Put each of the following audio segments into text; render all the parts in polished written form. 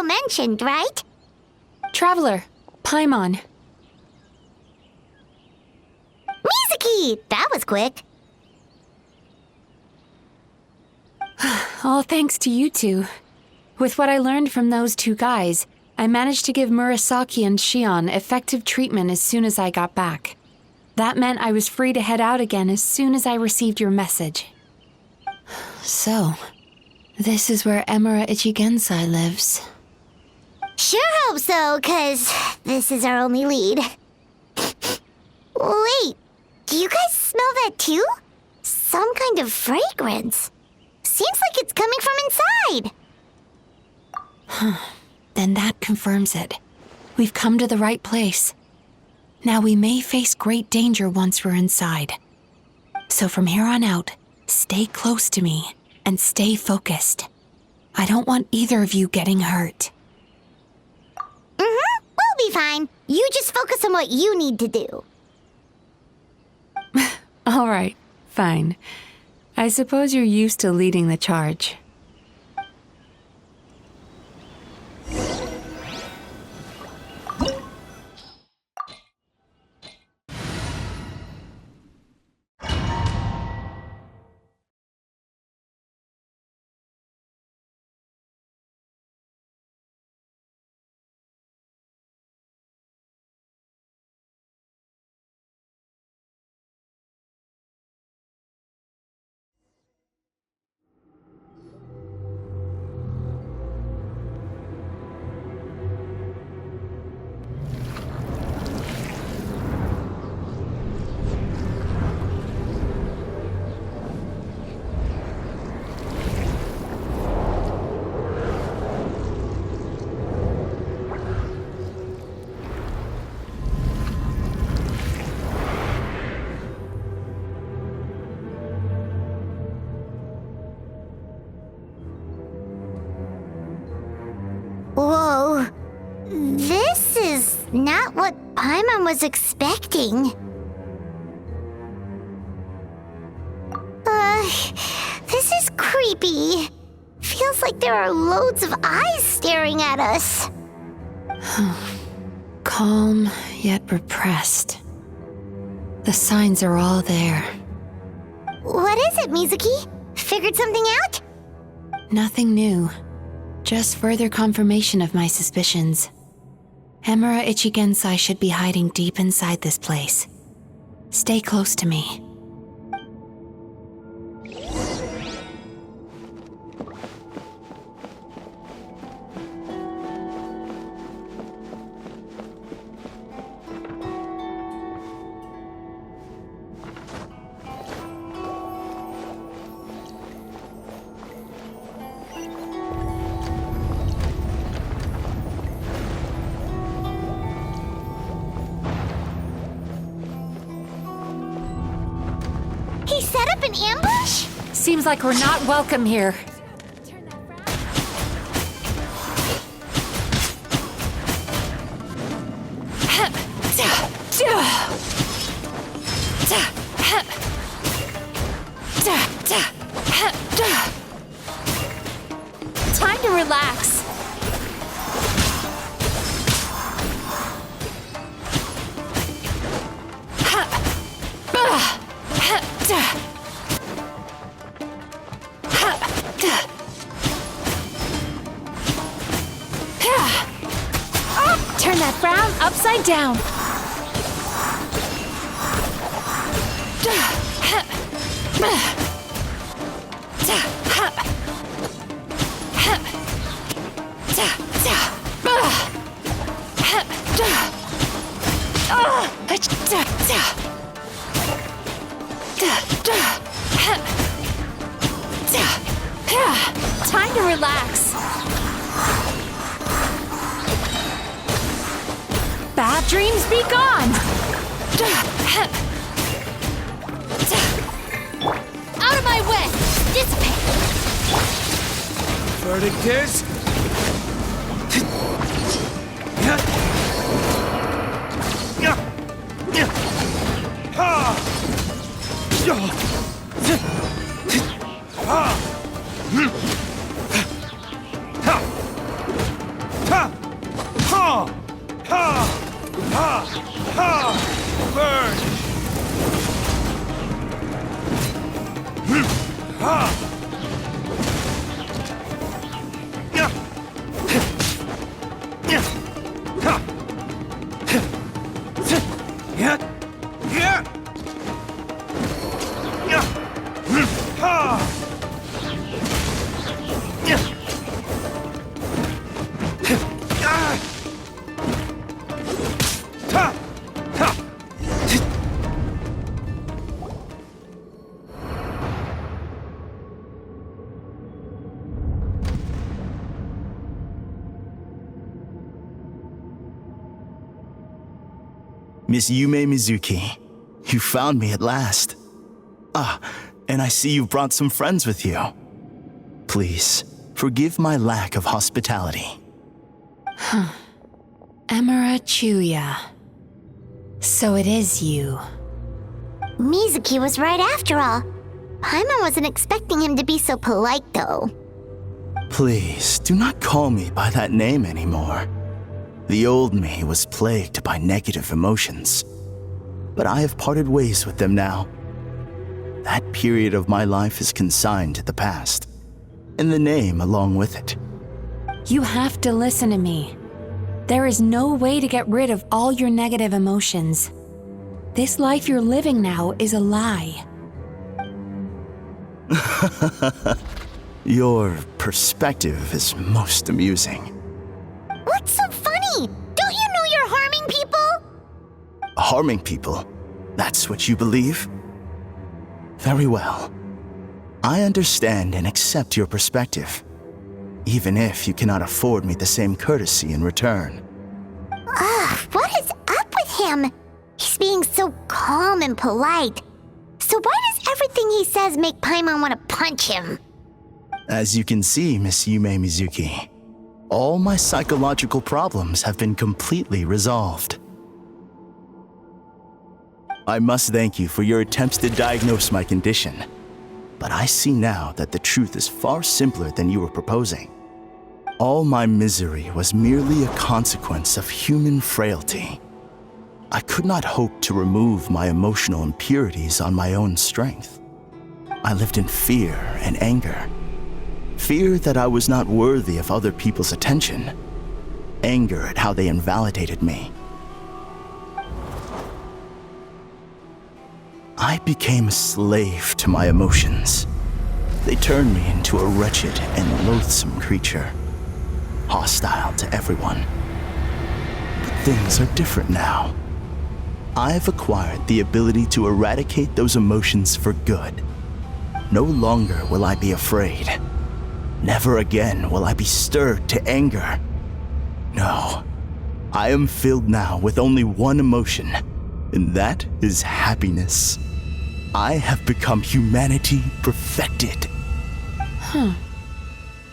MiHoYo mentioned, right? Traveler, Paimon. Mizuki! That was quick. All thanks to you two. With what I learned from those two guys, I managed to give Murasaki and Shion effective treatment as soon as I got back. That meant I was free to head out again as soon as I received your message. So, this is where Emura Ichigensai lives. Sure hope so, 'cause this is our only lead. Wait, do you guys smell that too? Some kind of fragrance. Seems like it's coming from inside. Then that confirms it. We've come to the right place. Now we may face great danger once we're inside. So from here on out, stay close to me and stay focused. I don't want either of you getting hurt. We'll be fine. You just focus on what you need to do. All right, fine. I suppose you're used to leading the charge. Whoa. This is not what Paimon was expecting. This is creepy. Feels like there are loads of eyes staring at us. Calm, yet repressed. The signs are all there. What is it, Mizuki? Figured something out? Nothing new. Just further confirmation of my suspicions. Emura Ichigensai should be hiding deep inside this place. Stay close to me. He set up an ambush? Seems like we're not welcome here. Time to relax. Turn that frown upside down. Time to relax. Bad dreams be gone! Out of my way! Dissipate! Verdict is... Burn! Miss Yume Mizuki, you found me at last. Ah, and I see you brought some friends with you. Please, forgive my lack of hospitality. Melancholia. So it is you. Mizuki was right after all. Paimon wasn't expecting him to be so polite, though. Please, do not call me by that name anymore. The old me was plagued by negative emotions, but I have parted ways with them now. That period of my life is consigned to the past, and the name along with it. You have to listen to me. There is no way to get rid of all your negative emotions. This life you're living now is a lie. Your perspective is most amusing. What's so funny? Don't you know you're harming people? Harming people? That's what you believe? Very well. I understand and accept your perspective, even if you cannot afford me the same courtesy in return. What is up with him? He's being so calm and polite. So why does everything he says make Paimon want to punch him? As you can see, Miss Yume Mizuki, all my psychological problems have been completely resolved. I must thank you for your attempts to diagnose my condition, but I see now that the truth is far simpler than you were proposing. All my misery was merely a consequence of human frailty. I could not hope to remove my emotional impurities on my own strength. I lived in fear and anger. Fear that I was not worthy of other people's attention. Anger at how they invalidated me. I became a slave to my emotions. They turned me into a wretched and loathsome creature, hostile to everyone. But things are different now. I've acquired the ability to eradicate those emotions for good. No longer will I be afraid. Never again will I be stirred to anger. No, I am filled now with only one emotion, and that is happiness. I have become humanity perfected.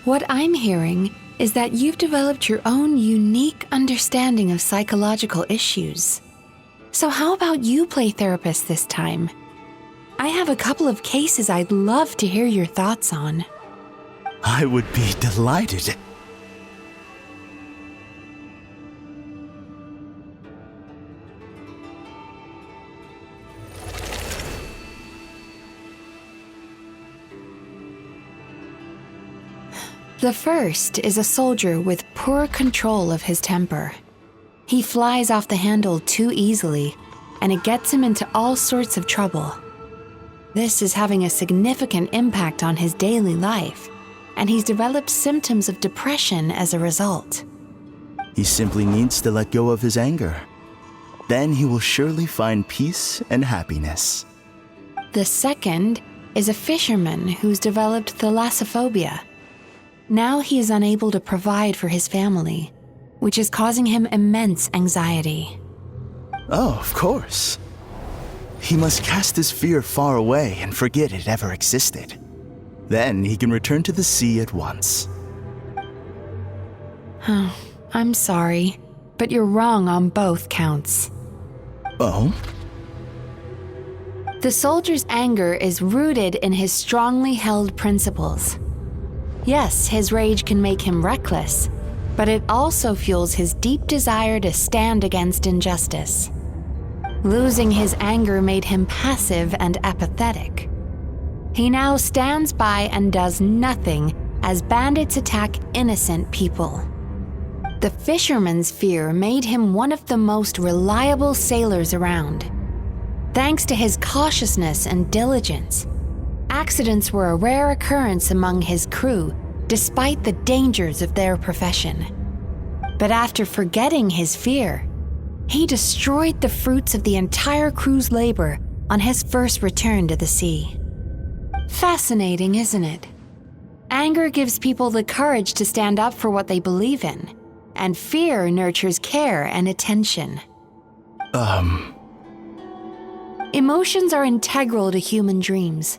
What I'm hearing is that you've developed your own unique understanding of psychological issues. So how about you play therapist this time? I have a couple of cases I'd love to hear your thoughts on. I would be delighted. The first is a soldier with poor control of his temper. He flies off the handle too easily, and it gets him into all sorts of trouble. This is having a significant impact on his daily life, and he's developed symptoms of depression as a result. He simply needs to let go of his anger. Then he will surely find peace and happiness. The second is a fisherman who's developed thalassophobia. Now he is unable to provide for his family, which is causing him immense anxiety. Oh, of course. He must cast his fear far away and forget it ever existed. Then he can return to the sea at once. I'm sorry, but you're wrong on both counts. Oh? The soldier's anger is rooted in his strongly held principles. Yes, his rage can make him reckless, but it also fuels his deep desire to stand against injustice. Losing his anger made him passive and apathetic. He now stands by and does nothing as bandits attack innocent people. The fisherman's fear made him one of the most reliable sailors around. Thanks to his cautiousness and diligence, accidents were a rare occurrence among his crew despite the dangers of their profession. But after forgetting his fear, he destroyed the fruits of the entire crew's labor on his first return to the sea. Fascinating, isn't it? Anger gives people the courage to stand up for what they believe in, and fear nurtures care and attention. Emotions are integral to human dreams,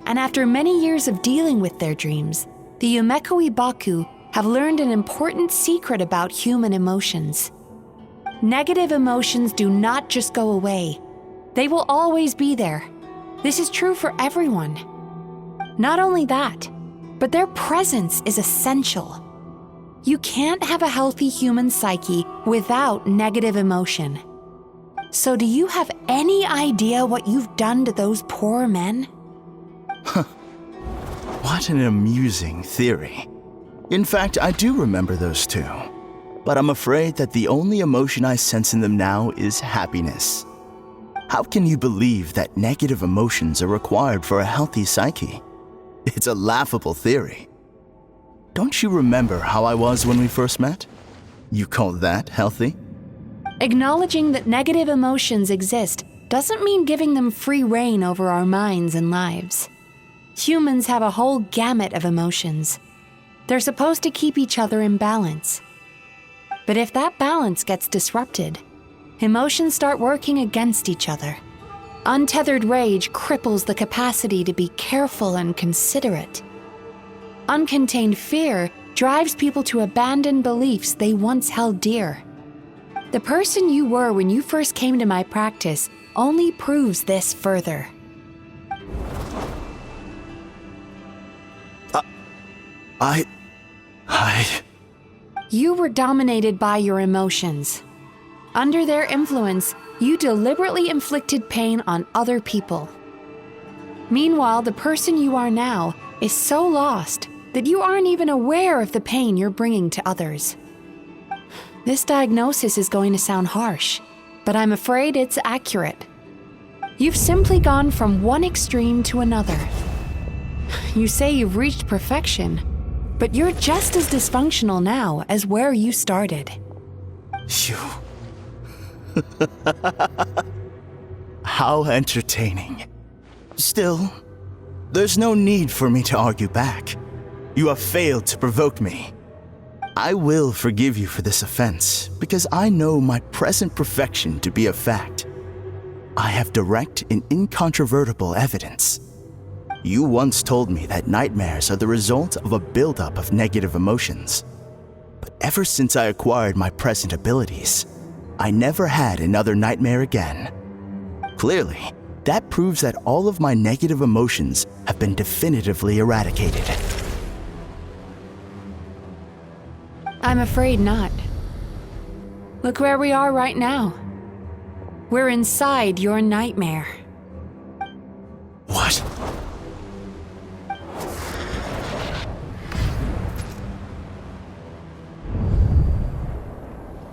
and after many years of dealing with their dreams, the Yumekoi Baku have learned an important secret about human emotions. Negative emotions do not just go away. They will always be there. This is true for everyone. Not only that, but their presence is essential. You can't have a healthy human psyche without negative emotion. So do you have any idea what you've done to those poor men? What an amusing theory. In fact, I do remember those two. But I'm afraid that the only emotion I sense in them now is happiness. How can you believe that negative emotions are required for a healthy psyche? It's a laughable theory. Don't you remember how I was when we first met? You call that healthy? Acknowledging that negative emotions exist doesn't mean giving them free rein over our minds and lives. Humans have a whole gamut of emotions. They're supposed to keep each other in balance. But if that balance gets disrupted, emotions start working against each other. Untethered rage cripples the capacity to be careful and considerate. Uncontained fear drives people to abandon beliefs they once held dear. The person you were when you first came to my practice only proves this further. You were dominated by your emotions. Under their influence, you deliberately inflicted pain on other people. Meanwhile, the person you are now is so lost that you aren't even aware of the pain you're bringing to others. This diagnosis is going to sound harsh, but I'm afraid it's accurate. You've simply gone from one extreme to another. You say you've reached perfection, but you're just as dysfunctional now as where you started. You... How entertaining. Still, there's no need for me to argue back. You have failed to provoke me. I will forgive you for this offense because I know my present perfection to be a fact. I have direct and incontrovertible evidence. You once told me that nightmares are the result of a buildup of negative emotions. But ever since I acquired my present abilities, I never had another nightmare again. Clearly, that proves that all of my negative emotions have been definitively eradicated. I'm afraid not. Look where we are right now. We're inside your nightmare. What?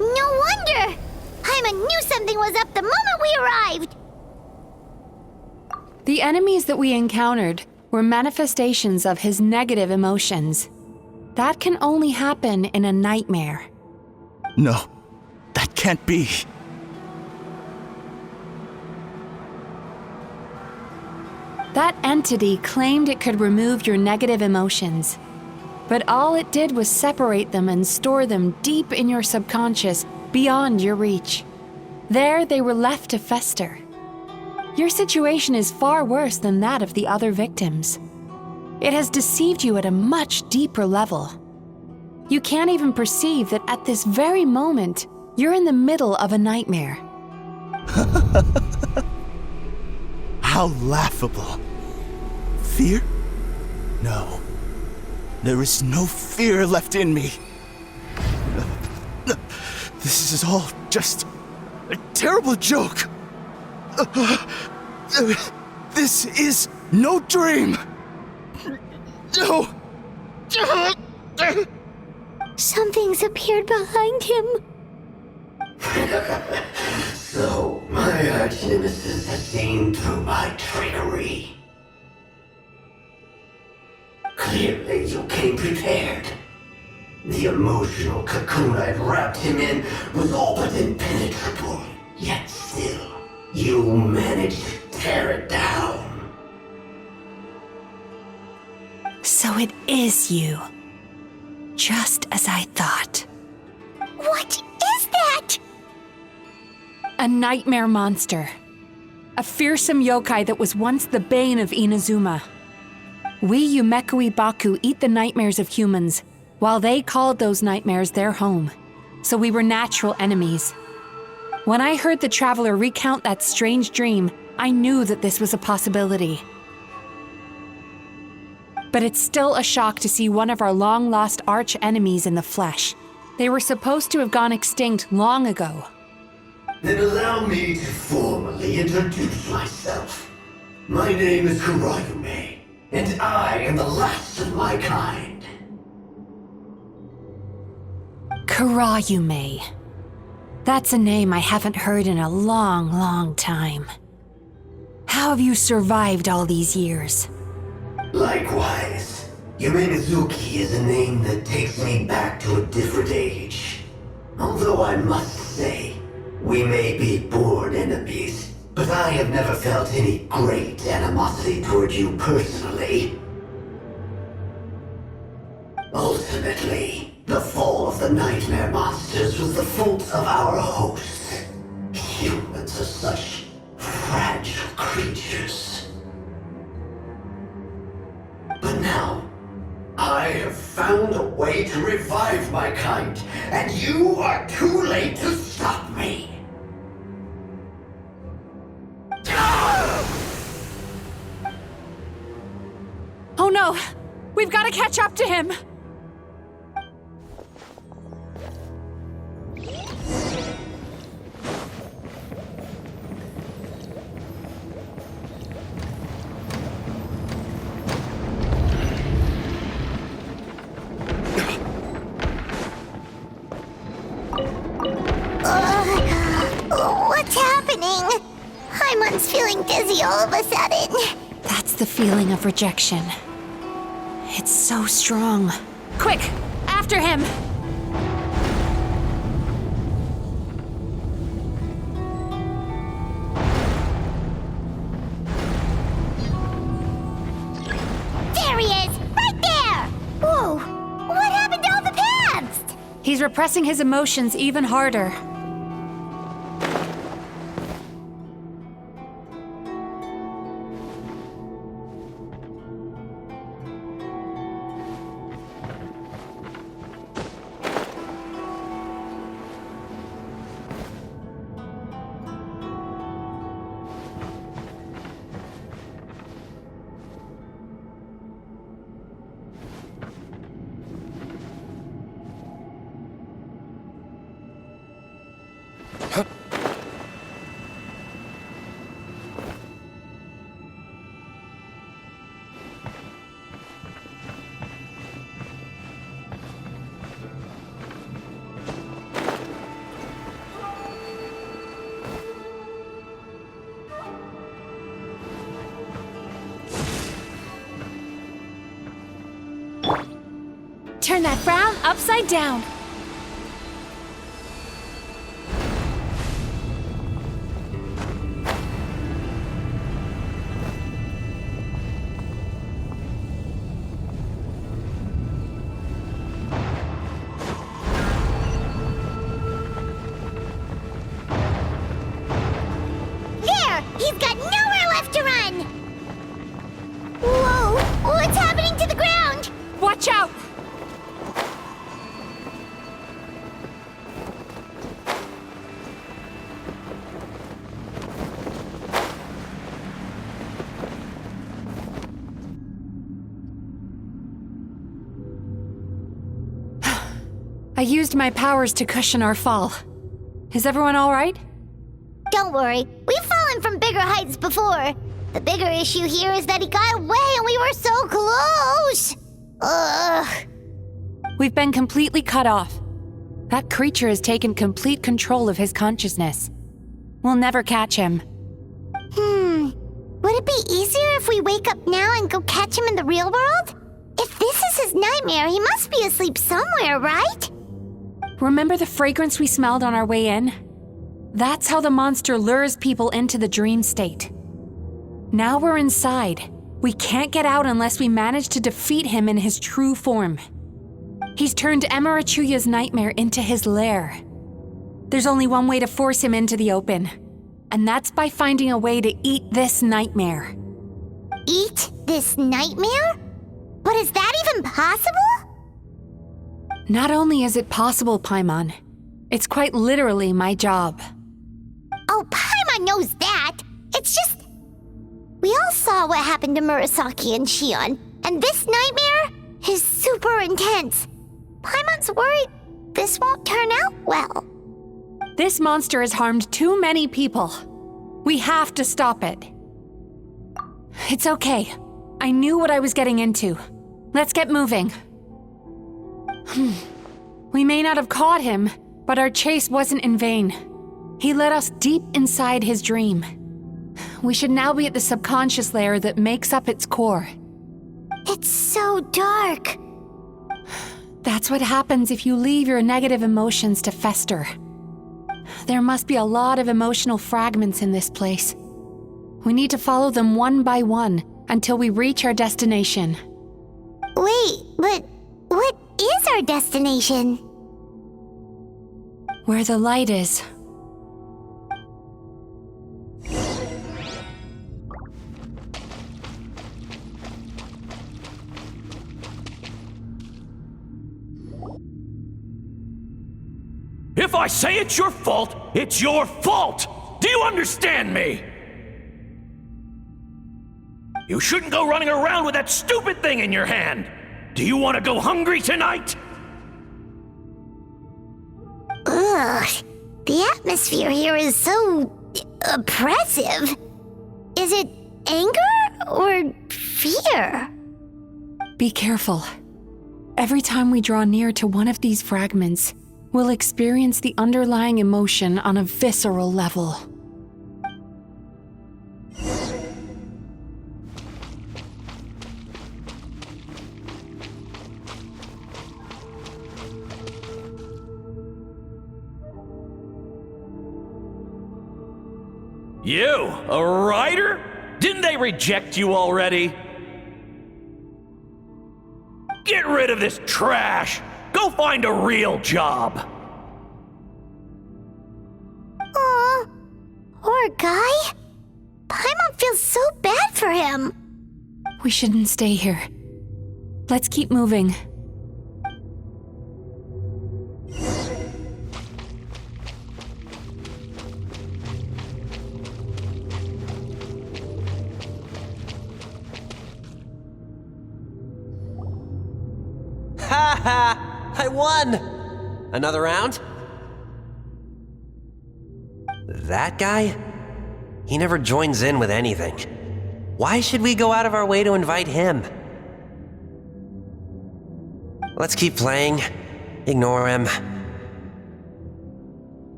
No wonder! Paimon knew something was up the moment we arrived! The enemies that we encountered were manifestations of his negative emotions. That can only happen in a nightmare. No, that can't be. That entity claimed it could remove your negative emotions, but all it did was separate them and store them deep in your subconscious, beyond your reach. There they were left to fester. Your situation is far worse than that of the other victims. It has deceived you at a much deeper level. You can't even perceive that at this very moment, you're in the middle of a nightmare. How laughable. Fear? No. There is no fear left in me. This is all just a terrible joke. This is no dream. No. Something's appeared behind him. So, my arch-nemesis has seen through my trickery. Clearly, you came prepared. The emotional cocoon I'd wrapped him in was all but impenetrable. Yet still, you managed to tear it down. So it is you. Just as I thought. What is that? A nightmare monster. A fearsome yokai that was once the bane of Inazuma. We Yumekui Baku eat the nightmares of humans, while they called those nightmares their home. So we were natural enemies. When I heard the traveler recount that strange dream, I knew that this was a possibility. But it's still a shock to see one of our long-lost arch-enemies in the flesh. They were supposed to have gone extinct long ago. Then allow me to formally introduce myself. My name is Kurayume, and I am the last of my kind. Kurayume. That's a name I haven't heard in a long, long time. How have you survived all these years? Likewise, Yumenazuki is a name that takes me back to a different age. Although I must say, we may be born enemies, but I have never felt any great animosity toward you personally. Ultimately, the fall of the nightmare monsters was the fault of our hosts. Humans are such fragile creatures. But now, I have found a way to revive my kind, and you are too late to stop me. Oh no! We've got to catch up to him! What's happening? Haimon's feeling dizzy all of a sudden. That's the feeling of rejection. It's so strong. Quick! After him! There he is! Right there! Whoa! What happened to all the paths? He's repressing his emotions even harder. Turn that frown upside down. There! He's got nowhere left to run! Whoa! What's happening to the ground? Watch out! I used my powers to cushion our fall. Is everyone all right? Don't worry, we've fallen from bigger heights before. The bigger issue here is that he got away and we were so close. Ugh. We've been completely cut off. That creature has taken complete control of his consciousness. We'll never catch him. Would it be easier if we wake up now and go catch him in the real world? If this is his nightmare, he must be asleep somewhere, right? Remember the fragrance we smelled on our way in? That's how the monster lures people into the dream state. Now we're inside. We can't get out unless we manage to defeat him in his true form. He's turned Melancholia's nightmare into his lair. There's only one way to force him into the open, and that's by finding a way to eat this nightmare. Eat this nightmare? But is that even possible? Not only is it possible, Paimon, it's quite literally my job. Oh, Paimon knows that. It's just... We all saw what happened to Murasaki and Shion, and this nightmare is super intense. Paimon's worried this won't turn out well. This monster has harmed too many people. We have to stop it. It's okay. I knew what I was getting into. Let's get moving. We may not have caught him, but our chase wasn't in vain. He led us deep inside his dream. We should now be at the subconscious layer that makes up its core. It's so dark. That's what happens if you leave your negative emotions to fester. There must be a lot of emotional fragments in this place. We need to follow them one by one until we reach our destination. Wait, but what is our destination? Where the light is. If I say it's your fault, it's your fault! Do you understand me? You shouldn't go running around with that stupid thing in your hand! Do you want to go hungry tonight? Ugh, the atmosphere here is so oppressive. Is it anger or fear? Be careful. Every time we draw near to one of these fragments, we'll experience the underlying emotion on a visceral level. You, a writer? Didn't they reject you already? Get rid of this trash! Go find a real job! Aw, poor guy. Paimon feels so bad for him. We shouldn't stay here. Let's keep moving. Ha ha! I won! Another round? That guy? He never joins in with anything. Why should we go out of our way to invite him? Let's keep playing. Ignore him.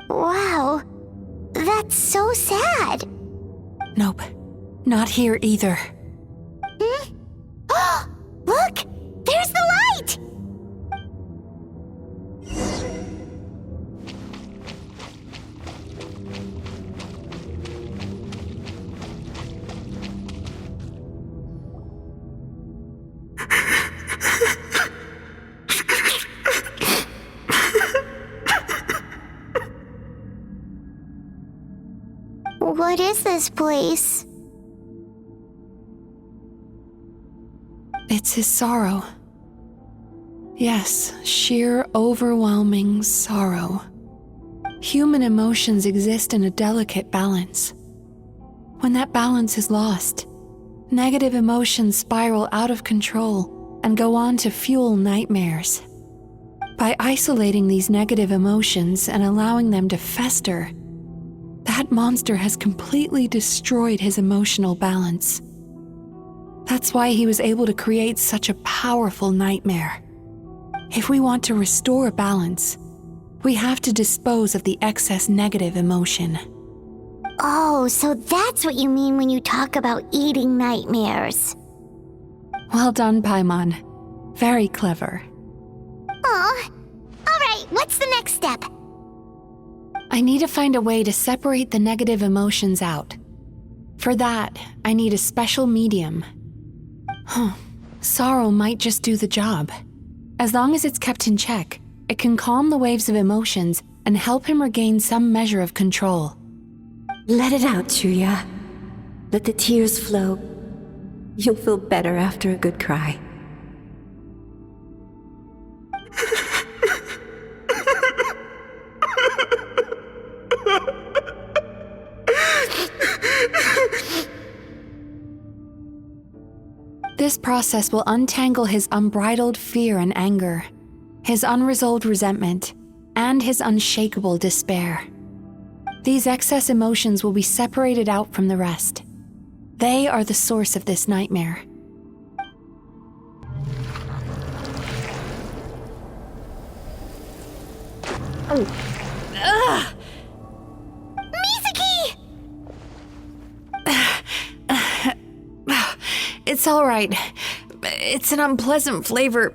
Wow, that's so sad. Nope, not here either. Look, there's the light! What is this place? It's his sorrow. Yes, sheer overwhelming sorrow. Human emotions exist in a delicate balance. When that balance is lost, negative emotions spiral out of control and go on to fuel nightmares. By isolating these negative emotions and allowing them to fester, that monster has completely destroyed his emotional balance. That's why he was able to create such a powerful nightmare. If we want to restore balance, we have to dispose of the excess negative emotion. Oh, so that's what you mean when you talk about eating nightmares. Well done, Paimon. Very clever. Aw. Alright, what's the next step? I need to find a way to separate the negative emotions out. For that, I need a special medium. Sorrow might just do the job. As long as it's kept in check, it can calm the waves of emotions and help him regain some measure of control. Let it out, Chuya. Let the tears flow. You'll feel better after a good cry. This process will untangle his unbridled fear and anger, his unresolved resentment, and his unshakable despair. These excess emotions will be separated out from the rest. They are the source of this nightmare. Mizuki! It's all right. It's an unpleasant flavor,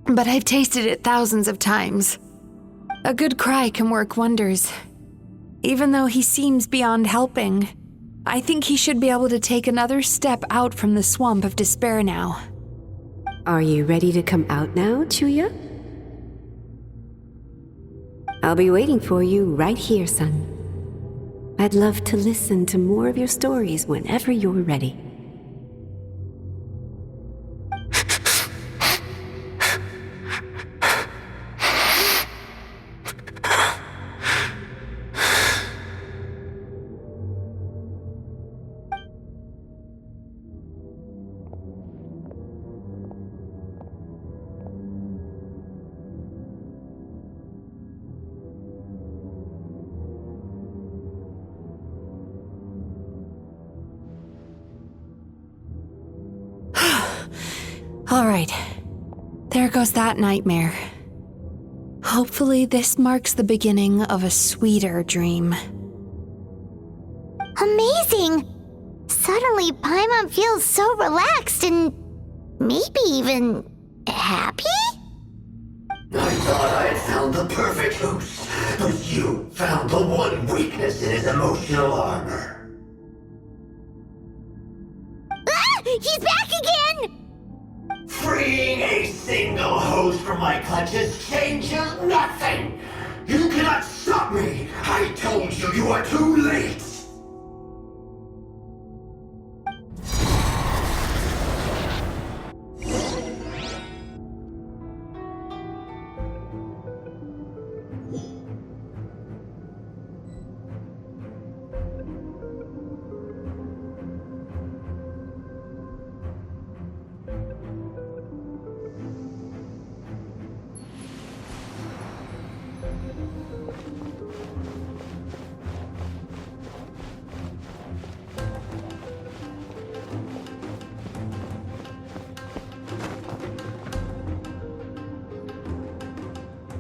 but I've tasted it thousands of times. A good cry can work wonders. Even though he seems beyond helping, I think he should be able to take another step out from the swamp of despair now. Are you ready to come out now, Chuya? I'll be waiting for you right here, son. I'd love to listen to more of your stories whenever you're ready. All right, there goes that nightmare. Hopefully this marks the beginning of a sweeter dream. Amazing! Suddenly, Paimon feels so relaxed and maybe even happy? I thought I had found the perfect host, but you found the one weakness in his emotional armor. Ah! He's back again! Freeing a single host from my clutches changes nothing! You cannot stop me! I told you you are too late!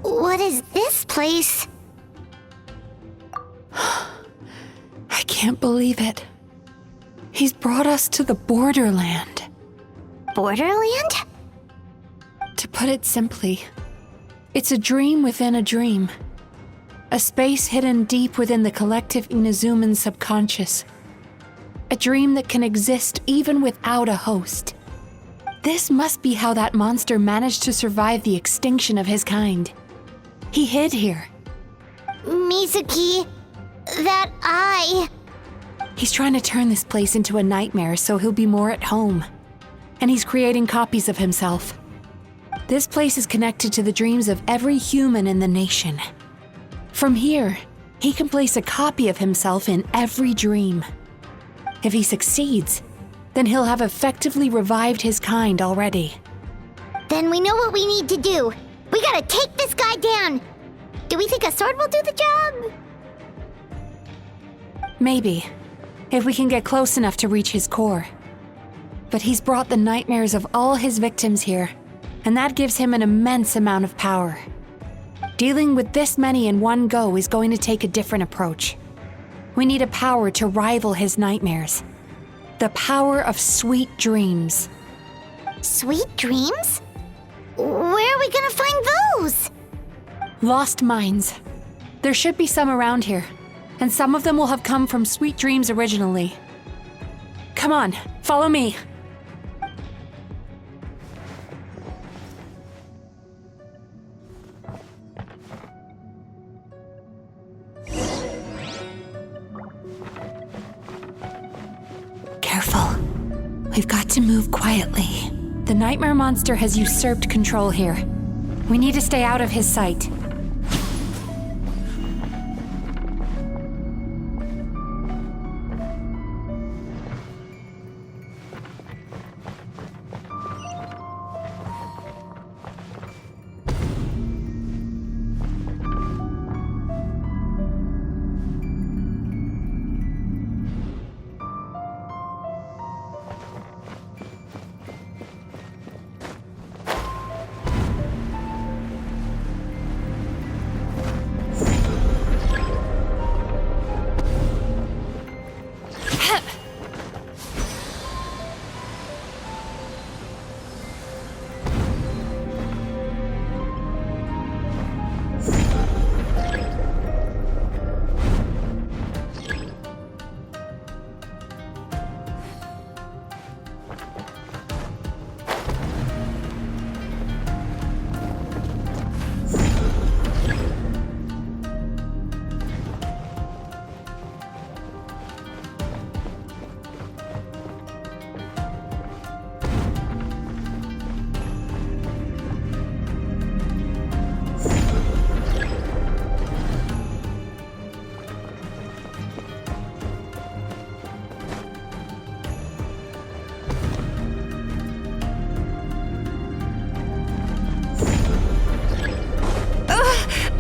What is this place? I can't believe it. He's brought us to the borderland. Borderland? To put it simply, it's a dream within a dream. A space hidden deep within the collective Inazuman subconscious. A dream that can exist even without a host. This must be how that monster managed to survive the extinction of his kind. He hid here. Mizuki, that eye. He's trying to turn this place into a nightmare so he'll be more at home. And he's creating copies of himself. This place is connected to the dreams of every human in the nation. From here, he can place a copy of himself in every dream. If he succeeds, then he'll have effectively revived his kind already. Then we know what we need to do. We gotta gotta take this guy down. Do we think a sword will do the job? Maybe, if we can get close enough to reach his core. But he's brought the nightmares of all his victims here, and that gives him an immense amount of power. Dealing with this many in one go is going to take a different approach. We need a power to rival his nightmares. The power of sweet dreams. Sweet dreams? Where are we gonna find those? Lost mines. There should be some around here, and some of them will have come from sweet dreams originally. Come on, follow me. Careful. We've got to move quietly. The nightmare monster has usurped control here. We need to stay out of his sight.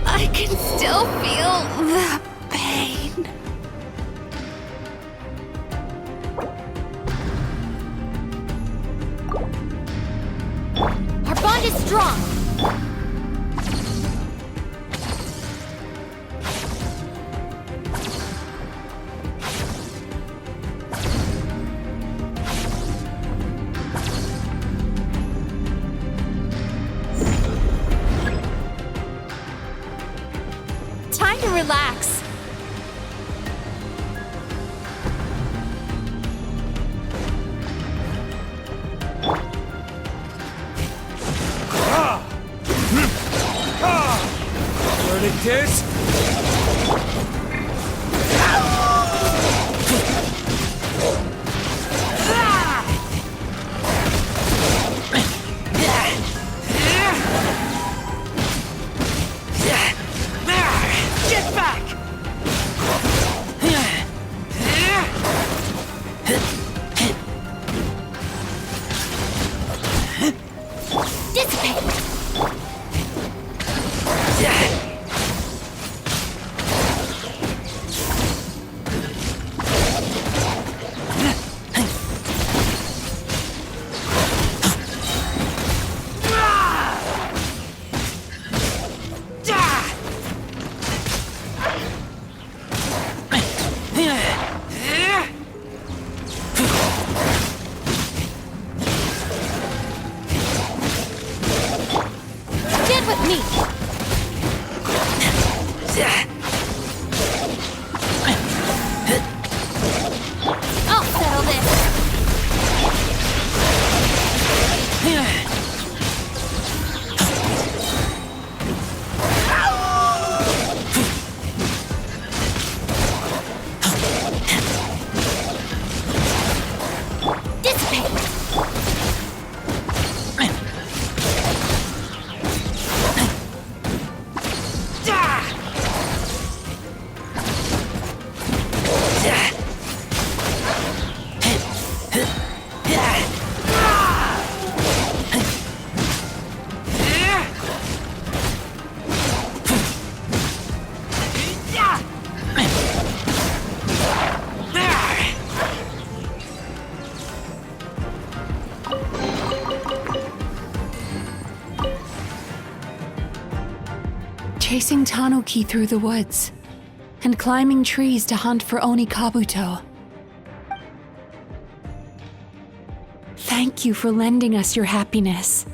I can still feel the pain. Our bond is strong. Time to relax. Learning this? Get back! Dissipate. Stand with me. I'll settle this. Dissipate. chasing Tanuki through the woods, and climbing trees to hunt for Oni Kabuto. Thank you for lending us your happiness.